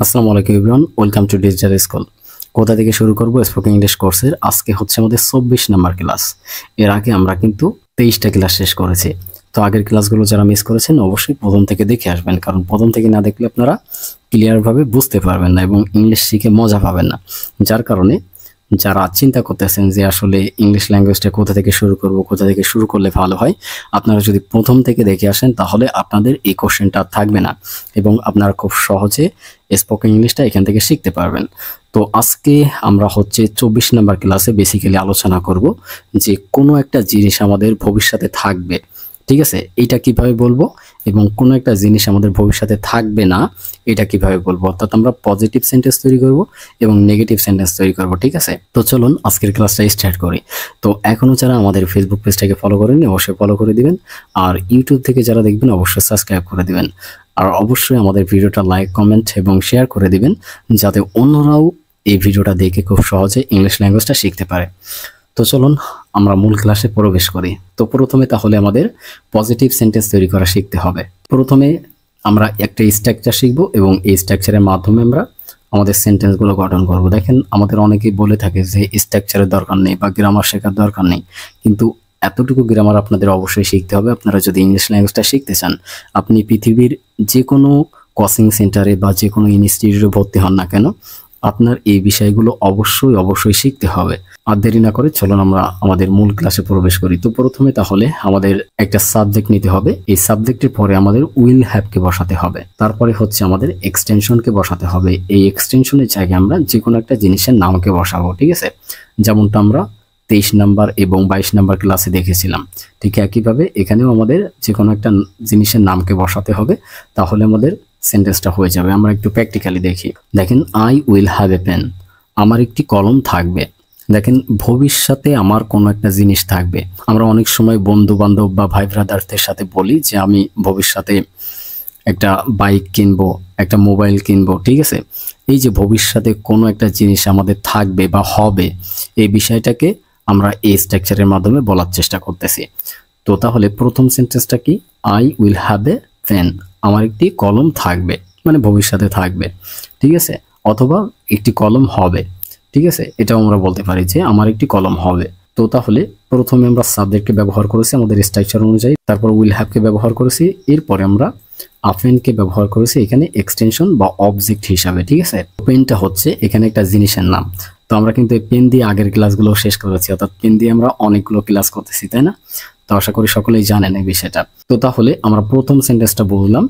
আসসালামু আলাইকুম everyone, welcome to digital school. কোথা থেকে শুরু করব? স্পোকেন ইংলিশ কোর্সের আজকে হচ্ছে আমাদের 24 নাম্বার ক্লাস। এর আগে আমরা কিন্তু 23টা ক্লাস শেষ করেছি। তো আগের ক্লাসগুলো যারা মিস করেছেন অবশ্যই প্রথম থেকে দেখে আসবেন, কারণ প্রথম থেকে না দেখলে আপনারা ক্লিয়ারভাবে বুঝতে পারবেন না এবং ইংলিশ শিখে মজা পাবেন না। যার কারণে যারা চিন্তা করতেছেন যে আসলে ইংলিশ ল্যাঙ্গুয়েজটা কোথা থেকে শুরু করব, কোথা থেকে শুরু করলে ভালো হয়, আপনারা যদি প্রথম থেকে দেখে আসেন তাহলে আপনাদের এই কোশ্চেনটা থাকবে না এবং আপনারা খুব সহজে স্পোকেন ইংলিশটা এখান থেকে শিখতে পারবেন। তো আজকে আমরা হচ্ছে 24 নাম্বার ক্লাসে বেসিক্যালি আলোচনা করব যে কোনো একটা জিনিস আমাদের ভবিষ্যতে থাকবে, ঠিক আছে, এটা কিভাবে বলবো, এবং কোনো একটা জিনিস আমাদের ভবিষ্যতে থাকবে না এটা কিভাবে বলবো। অর্থাৎ আমরা পজিটিভ সেন্টেন্স তৈরি করব এবং নেগেটিভ সেন্টেন্স তৈরি করব, ঠিক আছে। তো চলুন আজকের ক্লাসটা স্টার্ট করি। তো এখনও যারা আমাদের ফেসবুক পেজটাকে ফলো করেননি অবশ্যই ফলো করে দিবেন, আর ইউটিউব থেকে যারা দেখবেন অবশ্যই সাবস্ক্রাইব করে দিবেন, আর অবশ্যই আমাদের ভিডিওটা লাইক, কমেন্ট এবং শেয়ার করে দিবেন যাতে অন্যরাও এই ভিডিওটা দেখে খুব সহজে ইংলিশ ল্যাঙ্গুয়েজটা শিখতে পারে। তো চলুন আমরা মূল ক্লাসে প্রবেশ করি। তো প্রথমে তাহলে আমাদের পজিটিভ সেন্টেন্স তৈরি করা শিখতে হবে। প্রথমে আমরা একটা স্ট্রাকচার শিখব এবং এই স্ট্রাকচারের মাধ্যমে আমরা আমাদের সেন্টেন্সগুলো গঠন করব। দেখেন আমাদের অনেকেই বলে থাকে যে স্ট্রাকচারের দরকার নেই বা গ্রামার শেখার দরকার নেই, কিন্তু এতটুকু গ্রামার আপনাদের অবশ্যই শিখতে হবে আপনারা যদি ইংলিশ ল্যাঙ্গুয়েজটা শিখতে চান। আপনি পৃথিবীর যে কোনো কোচিং সেন্টারে বা যে কোনো ইনস্টিটিউটে ভর্তি হন না কেন, আপনার এই বিষয়গুলো অবশ্যই শিখতে হবে। আর দেরি না করে চলুন আমরা আমাদের মূল ক্লাসে প্রবেশ করি। তো প্রথমে তাহলে আমাদের একটা সাবজেক্ট নিতে হবে, এই সাবজেক্টের পরে আমাদের উইল হ্যাভকে বসাতে হবে, তারপরে হচ্ছে আমাদের এক্সটেনশনকে বসাতে হবে। এই এক্সটেনশনের জায়গায় আমরা যে কোনো একটা জিনিসের নামকে বসাবো, ঠিক আছে, যেমনটা আমরা 23 নাম্বার এবং 22 নাম্বার ক্লাসে দেখেছিলাম। ঠিক একইভাবে এখানেও আমাদের যে কোনো একটা জিনিসের নামকে বসাতে হবে, তাহলে আমাদের সেন্টেন্সটা হয়ে যাবে। আমরা একটু প্র্যাকটিক্যালি দেখি। দেখেন, I will have a pen, আমার একটি কলম থাকবে। দেখেন, ভবিষ্যতে আমার কোনো একটা জিনিস থাকবে। আমরা অনেক সময় বন্ধু বান্ধব বা ভাই ব্রাদারদের সাথে বলি যে আমি ভবিষ্যতে একটা বাইক কিনবো, একটা মোবাইল কিনবো, ঠিক আছে। এই যে ভবিষ্যতে কোনো একটা জিনিস আমাদের থাকবে বা হবে, এই বিষয়টাকে আমরা এই স্ট্রাকচারের মাধ্যমে বলার চেষ্টা করতেছি। তো তাহলে প্রথম সেন্টেন্সটা কি? I will have a pen, আমার একটি কলম থাকবে, মানে ভবিষ্যতে থাকবে, ঠিক আছে, অথবা একটি কলম হবে, ঠিক আছে, এটাও আমরা বলতে পারি যে আমার একটি কলম হবে। তো তাহলে প্রথমে আমরা সাবজেক্টকে ব্যবহার করেছি আমাদের স্ট্রাকচার অনুযায়ী, তারপর উইল হ্যাভকে ব্যবহার করেছি, এরপরে আমরা আফেনকে ব্যবহার করেছি এখানে এক্সটেনশন বা অবজেক্ট হিসাবে, ঠিক আছে। পেনটা হচ্ছে এখানে একটা জিনিসের নাম। তো আমরা কিন্তু এই পেন দিয়ে আগের ক্লাসগুলো শেষ করেছি, অর্থাৎ পেন দিয়ে আমরা অনেকগুলো ক্লাস করতেছি, তাই না? তো আশা করি সকলেই জানেন এই বিষয়টা। তো তাহলে আমরা প্রথম সেন্টেন্সটা বললাম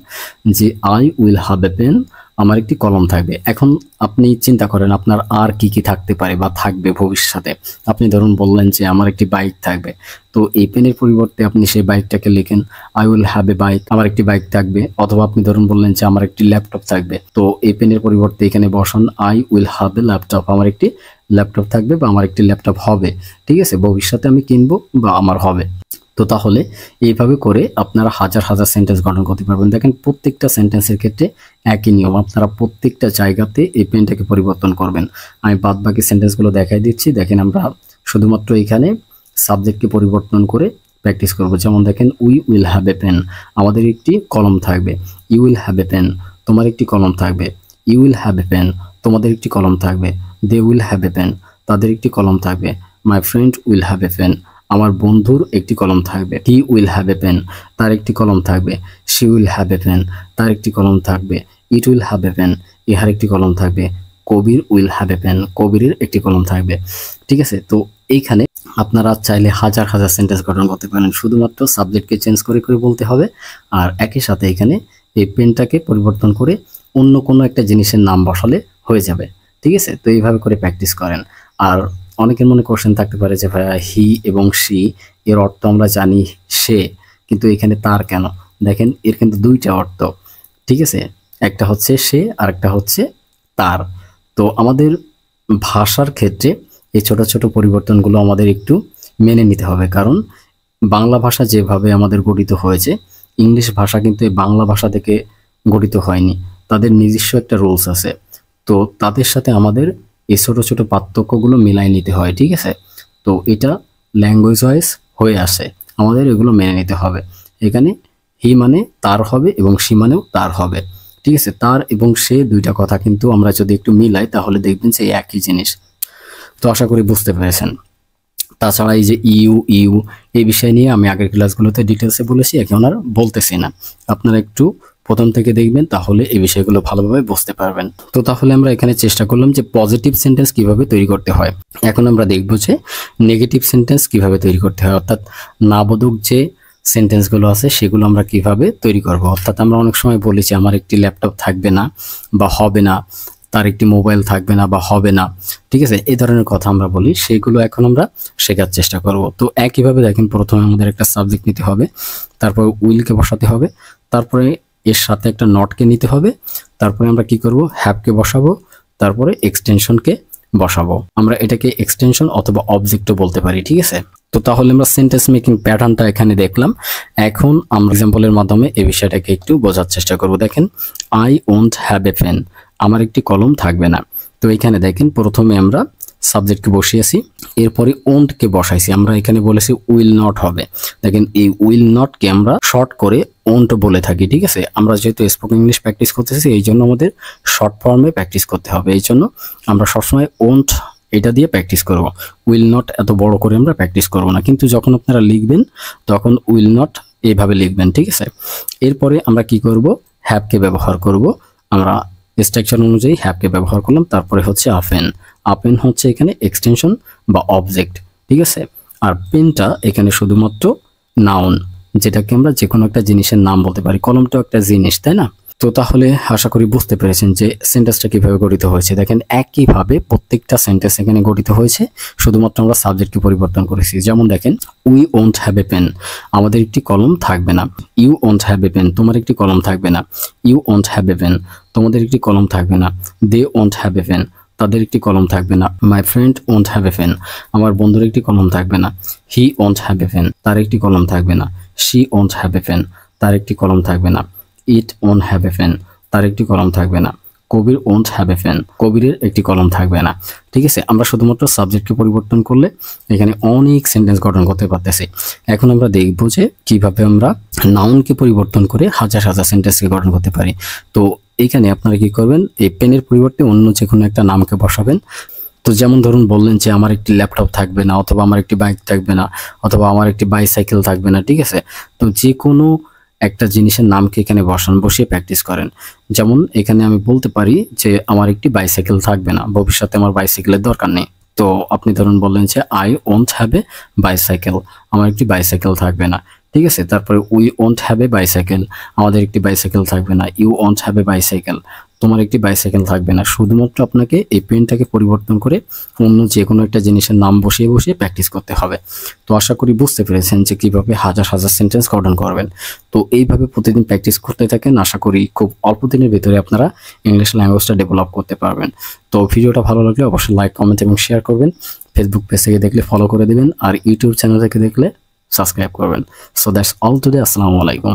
যে I will have a pen, আমার একটি কলম থাকবে। এখন আপনি চিন্তা করেন আপনার আর কি কি থাকতে পারে বা থাকবে ভবিষ্যতে। আপনি ধরুন বললেন যে আমার একটি বাইক থাকবে, তো এই পেনের পরিবর্তে আপনি সেই বাইকটাকে লিখেন I will have A bike, আমার একটি বাইক থাকবে। অথবা আপনি ধরুন বললেন যে আমার একটি ল্যাপটপ থাকবে, তো এই পেনের পরিবর্তে এখানে বসান I will have a laptop, আমার একটি ল্যাপটপ থাকবে বা আমার একটি ল্যাপটপ হবে, ঠিক আছে, ভবিষ্যতে আমি কিনবো বা আমার হবে। তো তাহলে এইভাবে করে আপনারা হাজার হাজার সেন্টেন্স গঠন করতে পারবেন। দেখেন প্রত্যেকটা সেন্টেন্সের ক্ষেত্রে একই নিয়ম, আপনারা প্রত্যেকটা জায়গাতে এই পেনটাকে পরিবর্তন করবেন। আমি বাদ বাকি সেন্টেন্সগুলো দেখাই দিচ্ছি। দেখেন আমরা শুধুমাত্র এখানে সাবজেক্টকে পরিবর্তন করে প্র্যাকটিস করব। যেমন দেখেন, we will have a pen, আমাদের একটি কলম থাকবে। You will have a pen, তোমার একটি কলম থাকবে। You will have a pen, তোমাদের একটি কলম থাকবে। They will have a pen, তাদের একটি কলম থাকবে। My friend will have a pen, আমার বন্ধুর একটি কলম থাকবে। He will have a pen, তার একটি কলম থাকবে। She will have a pen, তার একটি কলম থাকবে। It will have a pen, ইহার একটি কলম থাকবে। কবির উইল হ্যাভ এ পেন, কবিরের একটি কলম থাকবে, ঠিক আছে। তো এইখানে আপনারা চাইলে হাজার হাজার সেন্টেন্স গঠন করতে পারেন, শুধুমাত্র সাবজেক্টকে চেঞ্জ করে করে বলতে হবে, আর একই সাথে এখানে এই পেনটাকে পরিবর্তন করে অন্য কোনো একটা জিনিসের নাম বসালে হয়ে যাবে, ঠিক আছে। তো এইভাবে করে প্র্যাকটিস করেন। আর অনেকের মনে কোশ্চেন থাকতে পারে যে ভাইয়া হি এবং সি এর অর্থ আমরা জানি সে, কিন্তু এখানে তার কেন? দেখেন এর কিন্তু দুইটা অর্থ, ঠিক আছে, একটা হচ্ছে সে আর একটা হচ্ছে তার। তো আমাদের ভাষার ক্ষেত্রে এই ছোট ছোট পরিবর্তনগুলো আমাদের একটু মেনে নিতে হবে, কারণ বাংলা ভাষা যেভাবে আমাদের গঠিত হয়েছে, ইংলিশ ভাষা কিন্তু এই বাংলা ভাষা থেকে গঠিত হয়নি। তাদের নিজস্ব একটা রুলস আছে, তো তাদের সাথে আমাদের এই ছোট ছোট পার্থক্যগুলো মিলাই নিতে হয়, ঠিক আছে। তো এটা ল্যাঙ্গুয়েজ ওয়াইজ হয়ে আসে, আমাদের এগুলো মেনে নিতে হবে। এখানে হি মানে তার হবে এবং সি মানেও তার হবে, ঠিক আছে, তার এবং সে দুইটা কথা কিন্তু আমরা যদি একটু মিলাই তাহলে দেখবেন যে একই জিনিস। তো আশা করি বুঝতে পেরেছেন। তাছাড়া এই যে ইউ ইউ এই বিষয় নিয়ে আমি আগের ক্লাসগুলোতে ডিটেলসে বলেছি, এখন আর বলতেছি না। আপনারা একটু প্রথম থেকে দেখবেন, তাহলে এই বিষয়গুলো ভালোভাবে বুঝতে পারবেন। তো তাহলে আমরা এখানে চেষ্টা করলাম যে পজিটিভ সেন্টেন্স কিভাবে তৈরি করতে হয়। এখন আমরা দেখব যে নেগেটিভ সেন্টেন্স কিভাবে তৈরি করতে হয়, অর্থাৎ নাবোধক যে সেন্টেন্সগুলো আছে সেগুলো আমরা কিভাবে তৈরি করব। অর্থাৎ আমরা অনেক সময় বলেছি আমার একটি ল্যাপটপ থাকবে না বা হবে না, তার একটি মোবাইল থাকবে না বা হবে না, ঠিক আছে, এই ধরনের কথা আমরা বলি, সেগুলো এখন আমরা শেখার চেষ্টা করব। তো একইভাবে দেখেন, প্রথমে আমাদের একটা সাবজেক্ট নিতে হবে, তারপর উইলকে বসাতে হবে, তারপরে এর সাথে একটা নটকে নিতে হবে, তারপরে আমরা কি করব, হ্যাভকে বসাবো, তারপরে এক্সটেনশনকে বসাবো। আমরা এটাকে এক্সটেনশন অথবা অবজেক্টও বলতে পারি, ঠিক আছে। তো তাহলে আমরা সেন্টেন্স মেকিং প্যাটার্নটা এখানে দেখলাম। এখন আমরা এক্সাম্পলের মাধ্যমে এই বিষয়টাকে একটু বোঝার চেষ্টা করব। দেখেন, I won't have a pen, আমার একটি কলম থাকবে না। তো এখানে দেখেন, প্রথমে আমরা সাবজেক্টকে বসিয়েছি, এরপরে ওন্টকে বসাইছি। আমরা এখানে বলেছি উইল নট হবে। দেখেন, এই উইল নটকে আমরা শর্ট করে ওন্ট বলে থাকি, ঠিক আছে। আমরা যেহেতু স্পোকেন ইংলিশ প্র্যাকটিস করতেছি, এই জন্য আমাদের শর্ট ফর্মে প্র্যাকটিস করতে হবে। এই জন্য আমরা সবসময় ওন্ট এটা দিয়ে প্র্যাকটিস করব। উইল নট এত বড় করে আমরা প্র্যাকটিস করব না, কিন্তু যখন আপনারা লিখবেন তখন উইল নট এইভাবে লিখবেন, ঠিক আছে। এরপরে আমরা কি করব, হ্যাভকে ব্যবহার করব। আমরা স্ট্রাকচার অনুযায়ী হ্যাভকে ব্যবহার করলাম। তারপরে হচ্ছে আপেন। আপেন হচ্ছে এখানে এক্সটেনশন বা অবজেক্ট, ঠিক আছে। আর পেনটা এখানে শুধুমাত্র নাউন, যেটাকে আমরা যে কোনো একটা জিনিসের নাম বলতে পারি। কলমটাও একটা জিনিস, তাই না? তো তাহলে আশা করি বুঝতে পেরেছেন যে সেন্টেন্সটা কিভাবে গঠিত হয়েছে। দেখেন, একইভাবে প্রত্যেকটা সেন্টেন্স এখানে গঠিত হয়েছে, শুধুমাত্র আমরা সাবজেক্টকে পরিবর্তন করেছি। যেমন দেখেন, we won't have a pen, আমাদের একটি কলম থাকবে না। You won't have a pen, তোমার একটি কলম থাকবে না। You won't have a pen, তোমাদের একটি কলম থাকবে না। They won't have a pen, তাদের একটি কলম থাকবে না। My friend won't have a pen, আমার বন্ধুর একটি কলম থাকবে না। He won't have a pen, তার একটি কলম থাকবে না। She won't have a pen, তার একটি কলম থাকবে না। It won't have a pen, তার একটি কলম থাকবে না। Kabir won't have a pen, কবিরের একটি কলম থাকবে না, ঠিক আছে। আমরা শুধুমাত্র সাবজেক্টকে পরিবর্তন করলে এখানে অনেক সেন্টেন্স গঠন করতে পারতেছি। এখন আমরা দেখব যে কিভাবে আমরা নাউনকে পরিবর্তন করে হাজার হাজার সেন্টেন্সকে গঠন করতে পারি। তো এইখানে আপনারা কি করবেন, এই পেনের পরিবর্তে অন্য যে কোনো একটা নামকে বসাবেন। তো যেমন ধরুন বললেন যে আমার একটি ল্যাপটপ থাকবে না, অথবা আমার একটি বাইক থাকবে না, অথবা আমার একটি বাইসাইকেল থাকবে না, ঠিক আছে। তো যে কোনো একটা জিনিসের নামকে এখানে বসিয়ে প্র্যাকটিস করেন। যেমন এখানে আমি বলতে পারি যে আমার একটি বাইসাইকেল থাকবে না, ভবিষ্যতে আমার বাইসাইকেলের দরকার নেই। তো আপনি ধরুন বললেন যে I won't have a bicycle, আমার একটি বাইসাইকেল থাকবে না, ঠিক আছে। তারপরে we won't have a bicycle, আমাদের একটি বাইসাইকেল থাকবে না। You won't have a bicycle, তোমার একটি বাইসাইকেল থাকবে না। শুধুমাত্র আপনাকে এই পেনটাকে পরিবর্তন করে অন্য যে কোনো একটা জিনিসের নাম বসিয়ে বসিয়ে প্র্যাকটিস করতে হবে। তো আশা করি বুঝতে পেরেছেন যে কিভাবে হাজার হাজার সেন্টেন্স গঠন করবেন। তো এইভাবে প্রতিদিন প্র্যাকটিস করতে থাকেন, আশা করি খুব অল্প দিনের ভিতরে আপনারা ইংলিশ ল্যাঙ্গুয়েজটা ডেভেলপ করতে পারবেন। তো ভিডিওটা ভালো লাগলে অবশ্যই লাইক, কমেন্ট এবং শেয়ার করবেন। ফেসবুক পেজ থেকে দেখলে ফলো করে দিবেন, আর ইউটিউব চ্যানেল থেকে দেখলে সাবস্ক্রাইব করবেন। So that's all today. আসসালামু আলাইকুম।